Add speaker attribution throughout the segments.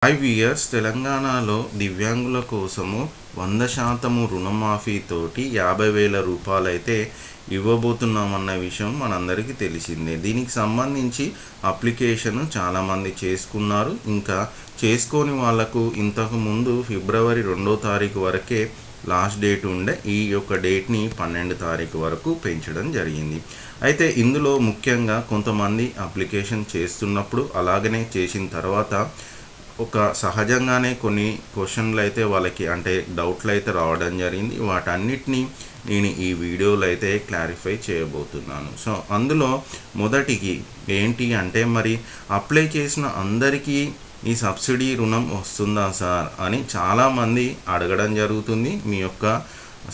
Speaker 1: 5 years తెలంగాణలో దివ్యాంగుల కోసము 100% రుణమాఫీ తోటి 50,000 రూపాయలైతే ఇవ్వబోతున్నామన్న విషయం మనందరికీ తెలిసిందే. దీనికి సంబంధించి అప్లికేషన్ చాలామంది చేసుకున్నారు. ఇంకా చేసుకోని వాళ్లకు ఇంతకుముందు ఫిబ్రవరి 2వ తారీఖు వరకే లాస్ట్ డేట్ ఉండే. ఈ యొక్క డేట్ని 12 తారీఖు వరకు పెంచడం జరిగింది. అయితే ఇందులో ముఖ్యంగా కొంతమంది అప్లికేషన్ చేస్తున్నప్పుడు అలాగనే చేసిన తర్వాత ఒక సహజంగానే కొన్ని క్వశ్చన్లు అయితే వాళ్ళకి అంటే డౌట్లు అయితే రావడం జరిగింది. వాటన్నిటిని నేను ఈ వీడియోలో అయితే క్లారిఫై చేయబోతున్నాను. సో అందులో మొదటికి ఏంటి అంటే, మరి అప్లై చేసిన అందరికీ ఈ సబ్సిడీ రుణం వస్తుందా సార్ అని చాలామంది అడగడం జరుగుతుంది. మీ యొక్క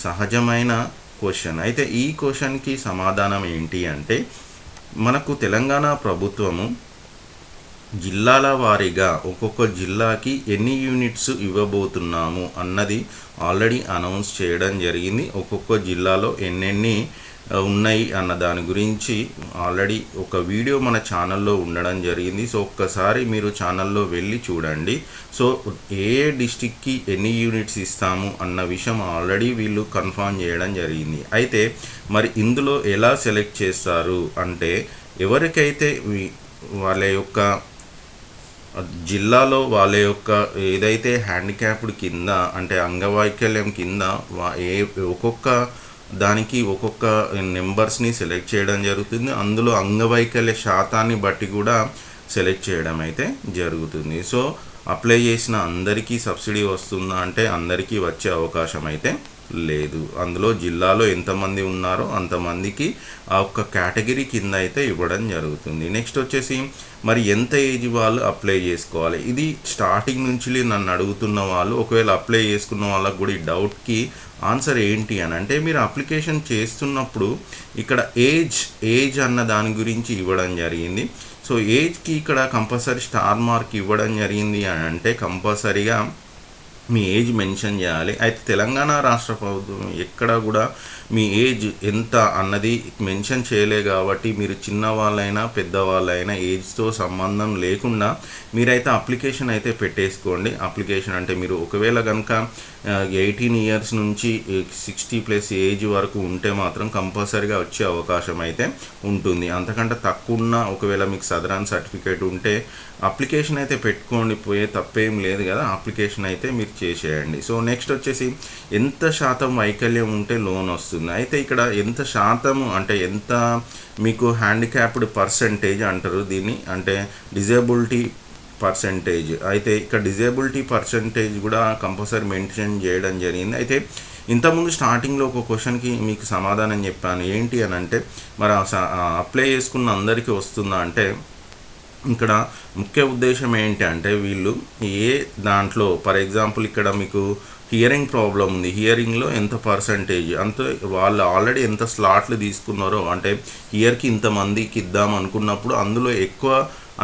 Speaker 1: సహజమైన క్వశ్చన్. అయితే ఈ క్వశ్చన్కి సమాధానం ఏంటి అంటే, మనకు తెలంగాణ ప్రభుత్వము జిల్లాల వారీగా ఒక్కొక్క జిల్లాకి ఎన్ని యూనిట్స్ ఇవ్వబోతున్నాము అన్నది ఆల్రెడీ అనౌన్స్ చేయడం జరిగింది. ఒక్కొక్క జిల్లాలో ఎన్నెన్ని ఉన్నాయి అన్న దాని గురించి ఆల్రెడీ ఒక వీడియో మన ఛానల్లో ఉండడం జరిగింది. సో ఒక్కసారి మీరు ఛానల్లో వెళ్ళి చూడండి. సో ఏ డిస్టిక్కి ఎన్ని యూనిట్స్ ఇస్తాము అన్న విషయం ఆల్రెడీ వీళ్ళు కన్ఫర్మ్ చేయడం జరిగింది. అయితే మరి ఇందులో ఎలా సెలెక్ట్ చేస్తారు అంటే, ఎవరికైతే వాళ్ళ యొక్క జిల్లాలో వాళ్ళ యొక్క ఏదైతే హ్యాండిక్యాప్డ్ కింద అంటే అంగవైకల్యం కింద ఒక్కొక్క దానికి ఒక్కొక్క నెంబర్స్ని సెలెక్ట్ చేయడం జరుగుతుంది. అందులో అంగవైకల్య శాతాన్ని బట్టి కూడా సెలెక్ట్ చేయడం అయితే జరుగుతుంది. సో అప్లై చేసిన అందరికీ సబ్సిడీ వస్తుందా అంటే అందరికీ వచ్చే అవకాశం అయితే లేదు. అందులో జిల్లాలో ఎంతమంది ఉన్నారో అంతమందికి ఆ ఒక్క కేటగిరీ కింద అయితే ఇవ్వడం జరుగుతుంది. నెక్స్ట్ వచ్చేసి మరి ఎంత ఏజ్ వాళ్ళు అప్లై చేసుకోవాలి. ఇది స్టార్టింగ్ నుంచి నన్ను అడుగుతున్న వాళ్ళు, ఒకవేళ అప్లై చేసుకున్న వాళ్ళకు కూడా ఈ డౌట్కి ఆన్సర్ ఏంటి అని అంటే, మీరు అప్లికేషన్ చేస్తున్నప్పుడు ఇక్కడ ఏజ్ అన్న దాని గురించి ఇవ్వడం జరిగింది. సో ఏజ్కి ఇక్కడ కంపల్సరీ స్టార్ మార్క్ ఇవ్వడం జరిగింది అని అంటే కంపల్సరీగా మీ ఏజ్ మెన్షన్ చేయాలి. అయితే తెలంగాణ రాష్ట్ర ప్రభుత్వం ఎక్కడ కూడా మీ ఏజ్ ఎంత అన్నది మెన్షన్ చేయలే కాబట్టి మీరు చిన్నవాళ్ళైనా పెద్దవాళ్ళైనా ఏజ్తో సంబంధం లేకుండా మీరైతే అప్లికేషన్ అయితే పెట్టేసుకోండి. అప్లికేషన్ అంటే మీరు ఒకవేళ కనుక 18 ఇయర్స్ నుంచి 60+ ఏజ్ వరకు ఉంటే మాత్రం కంపల్సరీగా వచ్చే అవకాశం అయితే ఉంటుంది. అంతకంటే తక్కువ ఉన్న ఒకవేళ మీకు సదరన్ సర్టిఫికేట్ ఉంటే అప్లికేషన్ అయితే పెట్టుకోండి, పోయే తప్పేం లేదు కదా. అప్లికేషన్ అయితే మీరు చేసేయండి. సో నెక్స్ట్ వచ్చేసి ఎంత శాతం వైకల్యం ఉంటే లోన్ వస్తుంది. అయితే ఇక్కడ ఎంత శాతము అంటే ఎంత మీకు హ్యాండిక్యాప్డ్ పర్సంటేజ్ అంటారు దీన్ని, అంటే డిజేబిలిటీ పర్సంటేజ్. అయితే ఇక్కడ డిజేబిలిటీ పర్సంటేజ్ కూడా కంపల్సరీ మెన్షన్ చేయడం జరిగింది. అయితే ఇంతకుముందు స్టార్టింగ్లో ఒక క్వశ్చన్కి మీకు సమాధానం చెప్పాను. ఏంటి అని అంటే, మరి అప్లై చేసుకున్న అందరికీ వస్తుందా అంటే, ఇక్కడ ముఖ్య ఉద్దేశం ఏంటి అంటే, వీళ్ళు ఏ దాంట్లో ఫర్ ఎగ్జాంపుల్ ఇక్కడ మీకు హియరింగ్ ప్రాబ్లం ఉంది, హియరింగ్లో ఎంత పర్సంటేజ్ అంత వాళ్ళు ఆల్రెడీ ఎంత స్లాట్లు తీసుకున్నారో, అంటే ఇయర్కి ఇంతమందికి ఇద్దాం అనుకున్నప్పుడు అందులో ఎక్కువ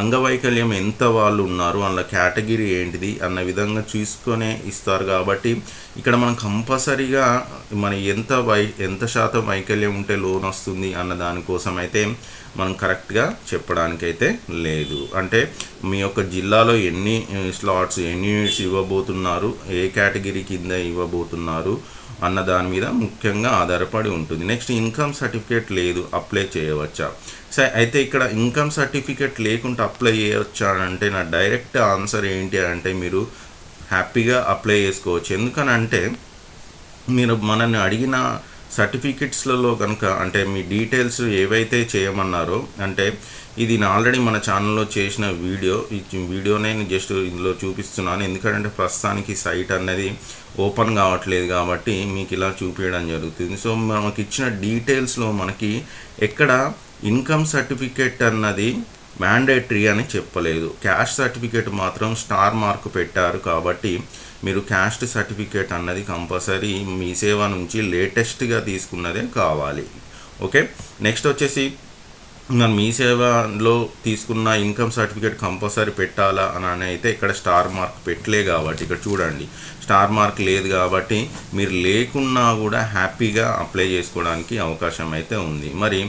Speaker 1: అంగవైకల్యం ఎంత వాళ్ళు ఉన్నారు, అందులో కేటగిరీ ఏంటిది అన్న విధంగా చూసుకొనే ఇస్తారు. కాబట్టి ఇక్కడ మనం కంపల్సరీగా మన ఎంత శాతం వైకల్యం ఉంటే లోన్ వస్తుంది అన్న దానికోసం అయితే మనం కరెక్ట్గా చెప్పడానికైతే లేదు. అంటే మీ యొక్క జిల్లాలో ఎన్ని స్లాట్స్ ఎన్ని యూనిట్స్ ఇవ్వబోతున్నారు, ఏ కేటగిరీ కింద ఇవ్వబోతున్నారు అన్న దాని మీద ముఖ్యంగా ఆధారపడి ఉంటుంది. నెక్స్ట్ ఇన్కమ్ సర్టిఫికేట్ లేదు, అప్లై చేయవచ్చా? సరే, అయితే ఇక్కడ ఇన్కమ్ సర్టిఫికేట్ లేకుండా అప్లై చేయవచ్చా అంటే నా డైరెక్ట్ ఆన్సర్ ఏంటి అంటే, మీరు హ్యాపీగా అప్లై చేసుకోవచ్చు. ఎందుకనంటే మీరు మనల్ని అడిగిన సర్టిఫికెట్స్లలో కనుక అంటే మీ డీటెయిల్స్ ఏవైతే చేయమన్నారో, అంటే ఇది నేను ఆల్రెడీ మన ఛానల్లో చేసిన వీడియోనే నేను జస్ట్ ఇందులో చూపిస్తున్నాను. ఎందుకంటే ప్రస్తుతానికి సైట్ అన్నది ఓపెన్ కావట్లేదు కాబట్టి మీకు ఇలా చూపించడం జరుగుతుంది. సో మనకి ఇచ్చిన డీటెయిల్స్లో మనకి ఎక్కడ ఇన్కమ్ సర్టిఫికేట్ అన్నది మ్యాండేటరీ అని చెప్పలేదు. క్యాస్ట్ సర్టిఫికేట్ మాత్రం స్టార్ మార్క్ పెట్టారు. కాబట్టి మీరు క్యాస్ట్ సర్టిఫికేట్ అన్నది కంపల్సరీ మీ సేవ నుంచి లేటెస్ట్గా తీసుకున్నదే కావాలి. ఓకే, నెక్స్ట్ వచ్చేసి మనం మీ సేవలో తీసుకున్న ఇన్కమ్ సర్టిఫికేట్ కంపల్సరీ పెట్టాలా అని అయితే ఇక్కడ స్టార్ మార్క్ పెట్టలే కాబట్టి ఇక్కడ చూడండి స్టార్ మార్క్ లేదు కాబట్టి మీరు లేకున్నా కూడా హ్యాపీగా అప్లై చేసుకోవడానికి అవకాశం అయితే ఉంది. మరి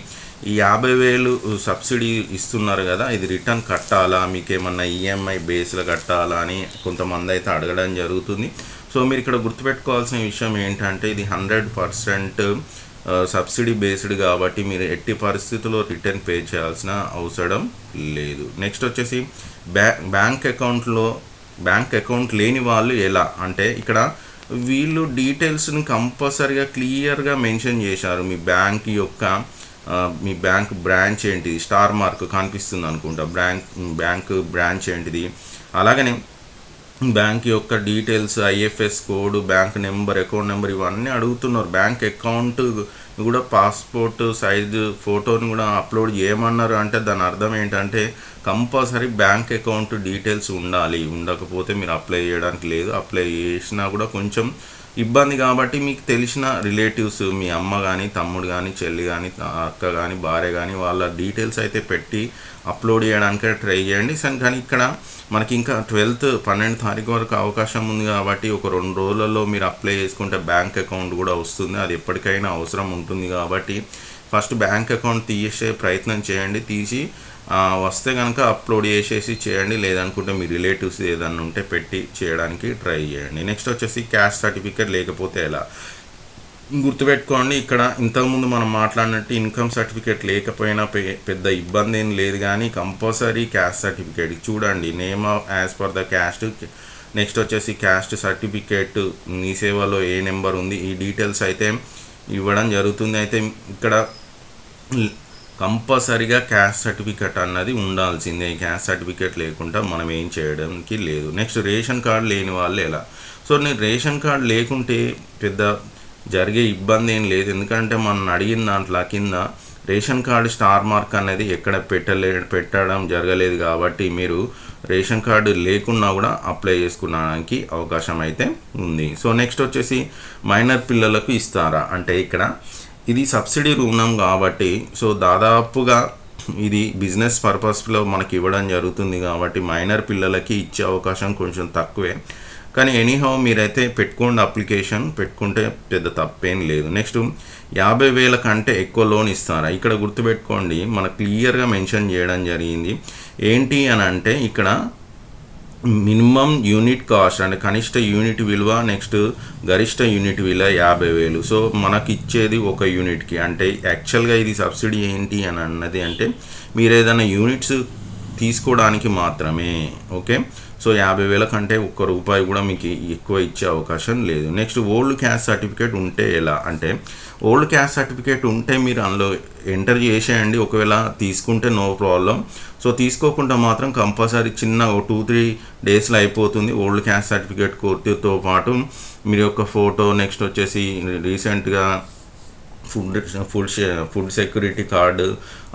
Speaker 1: ఈ 50,000 సబ్సిడీ ఇస్తున్నారు కదా, ఇది రిటర్న్ కట్టాలా, మీకేమన్నా ఈఎంఐ బేస్లో కట్టాలా అని కొంతమంది అయితే అడగడం జరుగుతుంది. సో మీరు ఇక్కడ గుర్తుపెట్టుకోవాల్సిన విషయం ఏంటంటే ఇది 100% సబ్సిడీ బేస్డ్ కాబట్టి మీరు ఎట్టి పరిస్థితుల్లో రిటర్న్ పే చేయాల్సిన అవసరం లేదు. నెక్స్ట్ వచ్చేసి బ్యాంక్ అకౌంట్ లేని వాళ్ళు ఎలా అంటే ఇక్కడ వీళ్ళు డీటెయిల్స్ని కంపల్సరీగా క్లియర్గా మెన్షన్ చేశారు. మీ బ్యాంక్ బ్రాంచ్ ఏంటిది, స్టార్ మార్క్ కనిపిస్తుంది అనుకుంటా, బ్యాంక్ బ్రాంచ్ ఏంటిది, అలాగనే బ్యాంక్ యొక్క details, IFS code, bank number, account number ఇవన్నీ అడుగుతున్నారు. బ్యాంక్ అకౌంట్ కూడా పాస్పోర్ట్ సైజు ఫోటోని కూడా అప్లోడ్ చేయమన్నారు. అంటే దాని అర్థం ఏంటంటే కంపల్సరీ బ్యాంక్ అకౌంట్ డీటెయిల్స్ ఉండాలి, ఉండకపోతే మీరు అప్లై చేయడానికి లేదు. అప్లై చేసినా కూడా కొంచెం ఇబ్బంది కాబట్టి మీకు తెలిసిన రిలేటివ్స్, మీ అమ్మ కానీ, తమ్ముడు కానీ, చెల్లి కానీ, అక్క కానీ, భార్య కానీ వాళ్ళ డీటెయిల్స్ అయితే పెట్టి అప్లోడ్ చేయడానికి ట్రై చేయండి. కానీ ఇక్కడ మనకి ఇంకా 12 తారీఖు వరకు అవకాశం ఉంది కాబట్టి ఒక 2 రోజులలో మీరు అప్లై చేసుకుంటే బ్యాంక్ అకౌంట్ కూడా వస్తుంది. అది ఎప్పటికైనా అవసరం ఉంటుంది కాబట్టి ఫస్ట్ బ్యాంక్ అకౌంట్ తీసే ప్రయత్నం చేయండి. తీసి వస్తే కనుక అప్లోడ్ చేసేసి చేయండి, లేదనుకుంటే మీ రిలేటివ్స్ ఏదన్నా ఉంటే పెట్టి చేయడానికి ట్రై చేయండి. నెక్స్ట్ వచ్చేసి క్యాస్ట్ సర్టిఫికేట్ లేకపోతే ఎలా, గుర్తుపెట్టుకోండి. ఇక్కడ ఇంతకుముందు మనం మాట్లాడినట్టు ఇన్కమ్ సర్టిఫికేట్ లేకపోయినా పెద్ద ఇబ్బంది ఏం లేదు, కానీ కంపల్సరీ క్యాస్ట్ సర్టిఫికేట్ చూడండి. Name as per the cast, next వచ్చేసి క్యాస్ట్ సర్టిఫికేట్, మీ సేవలో ఏ నెంబర్ ఉంది, ఈ డీటెయిల్స్ అయితే ఇవ్వడం జరుగుతుంది. అయితే ఇక్కడ కంపల్సరీగా క్యాస్ట్ సర్టిఫికేట్ అన్నది ఉండాల్సిందే. క్యాస్ట్ సర్టిఫికేట్ లేకుండా మనం ఏం చేయడానికి లేదు. నెక్స్ట్ రేషన్ కార్డు లేని వాళ్ళు ఎలా, సో నేను రేషన్ కార్డు లేకుంటే పెద్ద జరిగే ఇబ్బంది ఏం లేదు, ఎందుకంటే మనం అడిగిన దాంట్లో కింద రేషన్ కార్డు స్టార్ మార్క్ అనేది ఎక్కడ పెట్టడం జరగలేదు కాబట్టి మీరు రేషన్ కార్డు లేకున్నా కూడా అప్లై చేసుకోవడానికి అవకాశం అయితే ఉంది. సో నెక్స్ట్ వచ్చేసి మైనర్ పిల్లలకు ఇస్తారా అంటే ఇక్కడ ఇది సబ్సిడీ రుణం కాబట్టి సో దాదాపుగా ఇది బిజినెస్ పర్పస్లో మనకి ఇవ్వడం జరుగుతుంది కాబట్టి మైనర్ పిల్లలకి ఇచ్చే అవకాశం కొంచెం తక్కువే. కానీ ఎనీహౌ మీరైతే పెట్టుకోండి, అప్లికేషన్ పెట్టుకుంటే పెద్ద తప్పేం లేదు. నెక్స్ట్ 50,000 కంటే ఎక్కువ లోన్ ఇస్తారా, ఇక్కడ గుర్తుపెట్టుకోండి మనకు క్లియర్గా మెన్షన్ చేయడం జరిగింది. ఏంటి అని అంటే ఇక్కడ మినిమం యూనిట్ కాస్ట్ అంటే కనిష్ట యూనిట్ విలువ, నెక్స్ట్ గరిష్ట యూనిట్ విలువ 50,000. సో మనకి ఇచ్చేది ఒక యూనిట్కి. అంటే యాక్చువల్గా ఇది సబ్సిడీ ఏంటి అని అన్నది అంటే మీరు ఏదైనా యూనిట్స్ తీసుకోవడానికి మాత్రమే. ఓకే, సో 50,000 కంటే ₹1 కూడా మీకు ఎక్కువ ఇచ్చే అవకాశం లేదు. నెక్స్ట్ ఓల్డ్ క్యాస్ట్ సర్టిఫికేట్ ఉంటే ఎలా అంటే ఓల్డ్ క్యాస్ట్ సర్టిఫికేట్ ఉంటే మీరు అందులో ఎంటర్ చేసేయండి. ఒకవేళ తీసుకుంటే నో ప్రాబ్లం. సో తీసుకోకుండా మాత్రం కంపల్సరీ చిన్న 2-3 డేస్లో అయిపోతుంది. ఓల్డ్ క్యాస్ట్ సర్టిఫికేట్ కోర్టుతో పాటు మీరు యొక్క ఫోటో, నెక్స్ట్ వచ్చేసి రీసెంట్గా ఫుడ్ సెక్యూరిటీ కార్డు,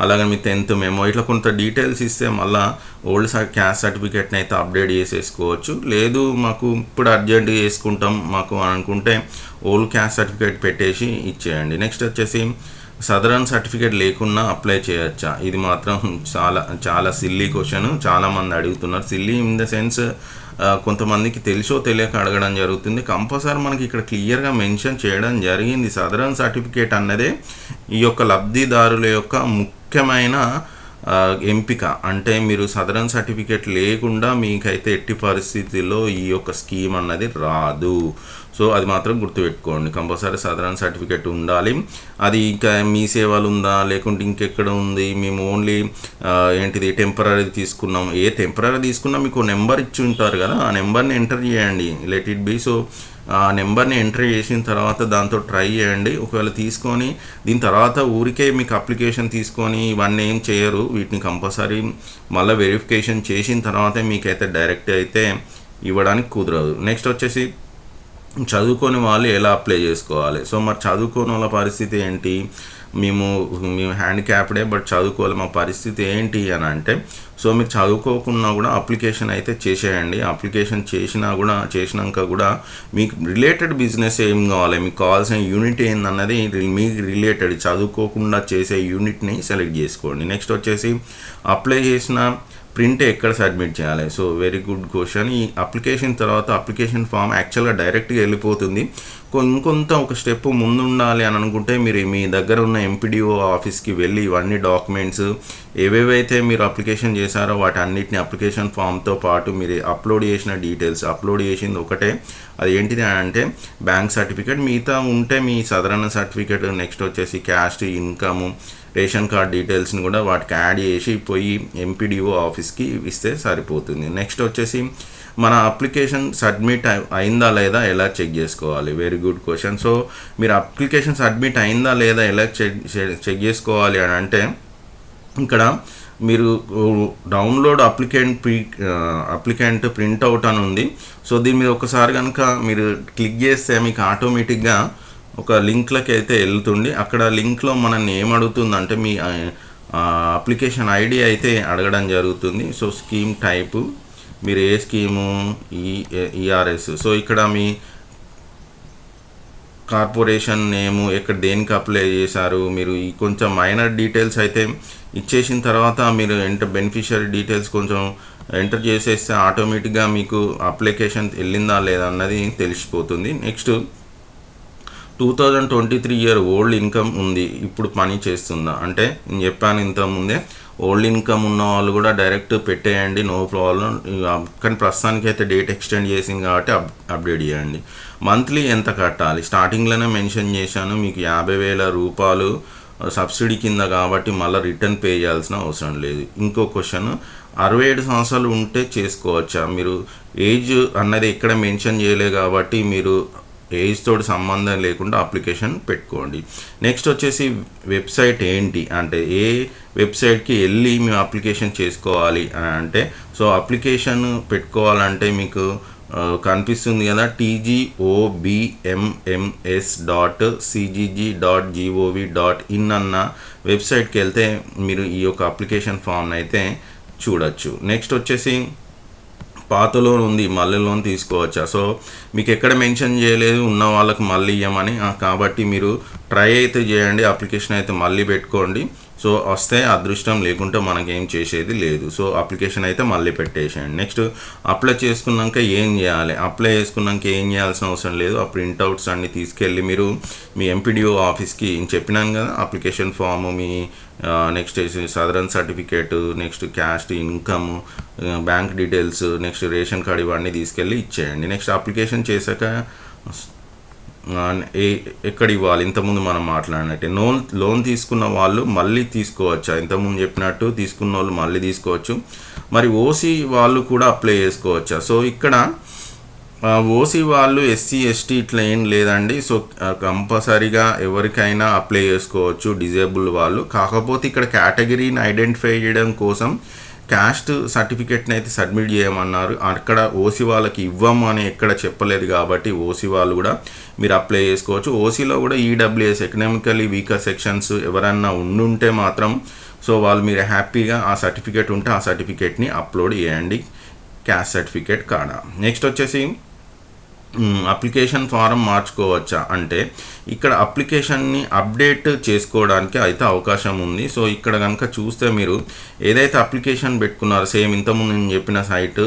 Speaker 1: అలాగే మీ 10th మెమో, ఇట్లా కొంత డీటెయిల్స్ ఇస్తే మళ్ళీ ఓల్డ్ క్యాస్ట్ సర్టిఫికేట్ని అయితే అప్డేట్ చేసేసుకోవచ్చు. లేదు మాకు ఇప్పుడు అర్జెంటుగా చేసుకుంటాం మాకు అనుకుంటే ఓల్డ్ క్యాస్ట్ సర్టిఫికేట్ పెట్టేసి ఇచ్చేయండి. నెక్స్ట్ వచ్చేసి సదరన్ సర్టిఫికేట్ లేకున్నా అప్లై చేయొచ్చా, ఇది మాత్రం చాలా సిల్లీ క్వశ్చన్. చాలామంది అడుగుతున్నారు. సిల్లీ ఇన్ ద సెన్స్ కొంతమందికి తెలుసో తెలియక అడగడం జరుగుతుంది. కంపల్సరీ మనకి ఇక్కడ క్లియర్గా మెన్షన్ చేయడం జరిగింది. సదరన్ సర్టిఫికేట్ అన్నదే ఈ యొక్క లబ్ధిదారుల యొక్క ముఖ్యమైన ఎంపిక. అంటే మీరు సదరన్ సర్టిఫికేట్ లేకుండా మీకైతే ఎట్టి పరిస్థితుల్లో ఈ యొక్క స్కీమ్ అన్నది రాదు. సో అది మాత్రం గుర్తుపెట్టుకోండి. కంపల్సరీ సదరన్ సర్టిఫికేట్ ఉండాలి. అది ఇంకా మీ సేవలు ఉందా లేకుంటే ఇంకెక్కడ ఉంది, మేము ఓన్లీ ఏంటిది టెంపరీ తీసుకున్నాం, ఏ టెంపరీ తీసుకున్నా మీకు నెంబర్ ఇచ్చి ఉంటారు కదా, ఆ నెంబర్ని ఎంటర్ చేయండి, లెట్ ఇట్ బి. సో ఆ నెంబర్ని ఎంటర్ చేసిన తర్వాత దాంతో ట్రై చేయండి. ఒకవేళ తీసుకొని దీని తర్వాత ఊరికే మీకు అప్లికేషన్ తీసుకొని ఇవన్నీ ఏం చేయరు, వీటిని కంపల్సరీ మళ్ళీ వెరిఫికేషన్ చేసిన తర్వాతే మీకైతే డైరెక్ట్ అయితే ఇవ్వడానికి కుదరదు. నెక్స్ట్ వచ్చేసి చదువుకొని వాళ్ళు ఎలా అప్లై చేసుకోవాలి. సో మరి చదువుకోని వాళ్ళ పరిస్థితి ఏంటి, మేము హ్యాండిక్యాప్డే బట్ చదువుకోవాలి, మా పరిస్థితి ఏంటి అని అంటే సో మీరు చదువుకోకుండా కూడా అప్లికేషన్ అయితే చేసేయండి. అప్లికేషన్ చేసినాక కూడా మీకు రిలేటెడ్ బిజినెస్ ఏం కావాలి, మీకు కావాల్సిన యూనిట్ ఏందన్నది మీకు రిలేటెడ్ చదువుకోకుండా చేసే యూనిట్ని సెలెక్ట్ చేసుకోండి. నెక్స్ట్ వచ్చేసి అప్లై చేసిన ప్రింట్ ఎక్కడ సబ్మిట్ చేయాలి. So very good question. ఈ అప్లికేషన్ తర్వాత అప్లికేషన్ ఫామ్ యాక్చువల్గా డైరెక్ట్గా వెళ్ళిపోతుంది. ఇంకొంత ఒక స్టెప్ ముందు ఉండాలి అని అనుకుంటే మీరు మీ దగ్గర ఉన్న ఎంపీడీఓ ఆఫీస్కి వెళ్ళి ఇవన్నీ డాక్యుమెంట్స్ ఏవేవైతే మీరు అప్లికేషన్ చేశారో వాటి అన్నిటిని అప్లికేషన్ ఫామ్తో పాటు మీరు అప్లోడ్ చేసిన డీటెయిల్స్ అప్లోడ్ చేసింది ఒకటే, అది ఏంటిది అంటే బ్యాంక్ సర్టిఫికేట్, మిగతా ఉంటే మీ సదరన్ సర్టిఫికేట్, నెక్స్ట్ వచ్చేసి క్యాస్ట్, ఇన్కమ్, రేషన్ కార్డ్ డీటెయిల్స్ని కూడా వాటికి యాడ్ చేసి పోయి ఎంపీడీఓ ఆఫీస్కి ఇస్తే సరిపోతుంది. నెక్స్ట్ వచ్చేసి మన అప్లికేషన్ సబ్మిట్ అయిందా లేదా ఎలా చెక్ చేసుకోవాలి. Very good question. సో మీరు అప్లికేషన్ సబ్మిట్ అయిందా లేదా ఎలా చెక్ చేసుకోవాలి అని అంటే ఇక్కడ మీరు డౌన్లోడ్ అప్లికెంట్ ప్రింట్అవుట్ అని ఉంది. సో దీని మీద ఒకసారి కనుక మీరు క్లిక్ చేస్తే మీకు ఆటోమేటిక్గా ఒక లింక్లకి అయితే వెళ్తుంది. అక్కడ లింక్లో మనల్ని ఏం అడుగుతుందంటే మీ అప్లికేషన్ ఐడి అయితే అడగడం జరుగుతుంది. సో స్కీమ్ టైపు, మీరు ఏ స్కీము, ఈఆర్ఎస్, సో ఇక్కడ మీ కార్పొరేషన్ నేము, ఎక్కడ దేనికి అప్లై చేశారు, మీరు ఈ కొంచెం మైనర్ డీటెయిల్స్ అయితే ఇచ్చేసిన తర్వాత మీరు బెనిఫిషియరీ డీటెయిల్స్ కొంచెం ఎంటర్ చేసేస్తే ఆటోమేటిక్గా మీకు అప్లికేషన్ వెళ్ళిందా లేదా అన్నది తెలిసిపోతుంది. నెక్స్ట్ 2023 ఇయర్ ఓల్డ్ ఇన్కమ్ ఉంది, ఇప్పుడు పని చేస్తుందా అంటే నేను చెప్పాను ఇంతకుముందే, ఓల్డ్ ఇన్కమ్ ఉన్న వాళ్ళు కూడా డైరెక్ట్ పెట్టేయండి, నో ప్రాబ్లం. కానీ ప్రస్తుతానికి అయితే డేట్ ఎక్స్టెండ్ చేసింది కాబట్టి అప్డేట్ చేయండి. మంత్లీ ఎంత కట్టాలి స్టార్టింగ్లోనే మెన్షన్ చేశాను, మీకు 50,000 రూపాయలు సబ్సిడీ కింద కాబట్టి మళ్ళీ రిటర్న్ పే చేయాల్సిన అవసరం లేదు. ఇంకో క్వశ్చన్, 67 సంవత్సరాలు ఉంటే చేసుకోవచ్చా? మీరు ఏజ్ అన్నది ఎక్కడ మెన్షన్ చేయలే కాబట్టి మీరు ఏజ్ తోటి సంబంధం లేకుండా అప్లికేషన్ పెట్టుకోండి. నెక్స్ట్ వచ్చేసి వెబ్సైట్ ఏంటి అంటే ఏ వెబ్సైట్కి వెళ్ళి మేము అప్లికేషన్ చేసుకోవాలి అని అంటే, సో అప్లికేషన్ పెట్టుకోవాలంటే మీకు కనిపిస్తుంది కదా, tgobmms.cgg.gov.in అన్న వెబ్సైట్కి వెళ్తే మీరు ఈ యొక్క అప్లికేషన్ ఫామ్ని అయితే చూడొచ్చు. నెక్స్ట్ వచ్చేసి పాత లోన్ ఉంది, మళ్ళీ లోన్ తీసుకోవచ్చా? సో మీకు ఎక్కడ మెన్షన్ చేయలేదు ఉన్న వాళ్ళకి మళ్ళీ ఇవ్వమని, కాబట్టి మీరు ట్రై అయితే చేయండి, అప్లికేషన్ అయితే మళ్ళీ పెట్టుకోండి. సో వస్తే అదృష్టం, లేకుంటే మనకేం చేసేది లేదు. సో అప్లికేషన్ అయితే మళ్ళీ పెట్టేసేయండి. నెక్స్ట్ అప్లై చేసుకున్నాక ఏం చేయాలి? అప్లై చేసుకున్నాక ఏం చేయాల్సిన అవసరం లేదు. ఆ ప్రింట్అవుట్స్ అన్నీ తీసుకెళ్ళి మీరు మీ ఎంపీడీఓ ఆఫీస్కి చెప్పినాను కదా, అప్లికేషన్ ఫాము, మీ నెక్స్ట్ సదరన్ certificate, next caste, income, bank details, next ration card ఇవన్నీ తీసుకెళ్ళి ఇచ్చేయండి. నెక్స్ట్ అప్లికేషన్ చేశాక ఎక్కడ ఇవ్వాలి? ఇంతకుముందు మనం మాట్లాడినట్టే లోన్ తీసుకున్న వాళ్ళు మళ్ళీ తీసుకోవచ్చా? ఇంతకుముందు చెప్పినట్టు తీసుకున్న వాళ్ళు మళ్ళీ తీసుకోవచ్చు. మరి ఓసీ వాళ్ళు కూడా అప్లై చేసుకోవచ్చా? సో ఇక్కడ ఓసీ వాళ్ళు ఎస్సీ ఎస్టీ ఇట్లా ఏం లేదండి. సో కంపల్సరీగా ఎవరికైనా అప్లై చేసుకోవచ్చు డిజేబుల్ వాళ్ళు. కాకపోతే ఇక్కడ కేటగిరీని ఐడెంటిఫై చేయడం కోసం క్యాస్ట్ సర్టిఫికేట్ని అయితే సబ్మిట్ చేయమన్నారు. అక్కడ ఓసీ వాళ్ళకి ఇవ్వము అని ఎక్కడ చెప్పలేదు కాబట్టి ఓసీ వాళ్ళు కూడా మీరు అప్లై చేసుకోవచ్చు. ఓసీలో కూడా ఈడబ్ల్యూఎస్ ఎకనామికలీ వీకర్ సెక్షన్స్ ఎవరన్నా ఉండుంటే మాత్రం సో వాళ్ళు మీరు హ్యాపీగా ఆ సర్టిఫికేట్ ఉంటే ఆ సర్టిఫికేట్ని అప్లోడ్ చేయండి క్యాస్ట్ సర్టిఫికేట్ కాడ. నెక్స్ట్ వచ్చేసి అప్లికేషన్ ఫారం మార్చుకోవచ్చా అంటే ఇక్కడ అప్లికేషన్ని అప్డేట్ చేసుకోవడానికి అయితే అవకాశం ఉంది. సో ఇక్కడ కనుక చూస్తే మీరు ఏదైతే అప్లికేషన్ పెట్టుకున్నారో సేమ్ ఇంతకుముందు నేను చెప్పిన సైట్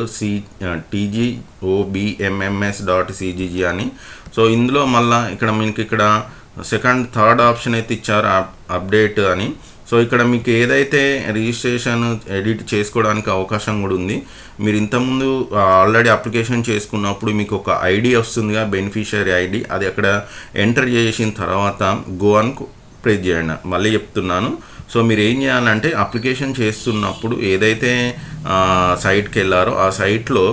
Speaker 1: tgobmms.cgg అని. సో ఇందులో మళ్ళీ ఇక్కడ మీకు ఇక్కడ సెకండ్ థర్డ్ ఆప్షన్ అయితే ఇచ్చారు అప్డేట్ అని. సో ఇక్కడ మీకు ఏదైతే రిజిస్ట్రేషన్ ఎడిట్ చేసుకోవడానికి అవకాశం కూడా ఉంది. మీరు ఇంతకుముందు ఆల్రెడీ అప్లికేషన్ చేసుకున్నప్పుడు మీకు ఒక ఐడి వస్తుందిగా, బెనిఫిషియరీ ఐడి, అది అక్కడ ఎంటర్ చేసిన తర్వాత గో అని ప్రెస్ చేయండి. మళ్ళీ చెప్తున్నాను. సో మీరు ఏం చేయాలంటే అప్లికేషన్ చేస్తున్నప్పుడు ఏదైతే సైట్కి వెళ్ళారో ఆ సైట్లో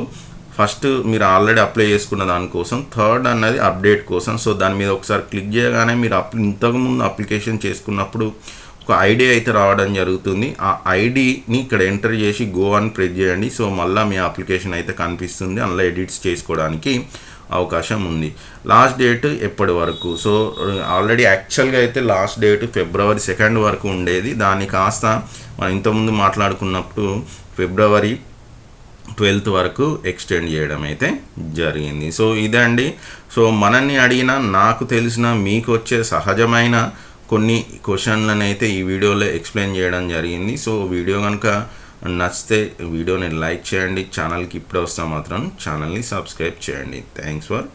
Speaker 1: ఫస్ట్ మీరు ఆల్రెడీ అప్లై చేసుకున్న దానికోసం థర్డ్ అన్నది అప్డేట్ కోసం. సో దాని మీద ఒకసారి క్లిక్ చేయగానే మీరు ఇంతకుముందు అప్లికేషన్ చేసుకున్నప్పుడు ఒక ఐడి అయితే రావడం జరుగుతుంది. ఆ ఐడిని ఇక్కడ ఎంటర్ చేసి గో అని ప్రెస్ చేయండి. సో మళ్ళీ మీ అప్లికేషన్ అయితే కనిపిస్తుంది, అందులో ఎడిట్స్ చేసుకోవడానికి అవకాశం ఉంది. లాస్ట్ డేట్ ఎప్పటి వరకు? సో ఆల్రెడీ యాక్చువల్గా అయితే లాస్ట్ డేట్ February 2 వరకు ఉండేది. దాన్ని కాస్త మనం ఇంతకుముందు మాట్లాడుకున్నప్పుడు February 12 వరకు ఎక్స్టెండ్ చేయడం అయితే జరిగింది. సో ఇదండి. సో మనల్ని అడిగిన, నాకు తెలిసిన, మీకు వచ్చే సహజమైన కొన్ని క్వశ్చన్లను అయితే ఈ వీడియోలో ఎక్స్ప్లెయిన్ చేయడం జరిగింది. సో వీడియో కనుక నచ్చితే వీడియోని లైక్ చేయండి. ఛానల్కి ఇప్పుడే వస్తే మాత్రం ఛానల్ని సబ్స్క్రైబ్ చేయండి. Thanks for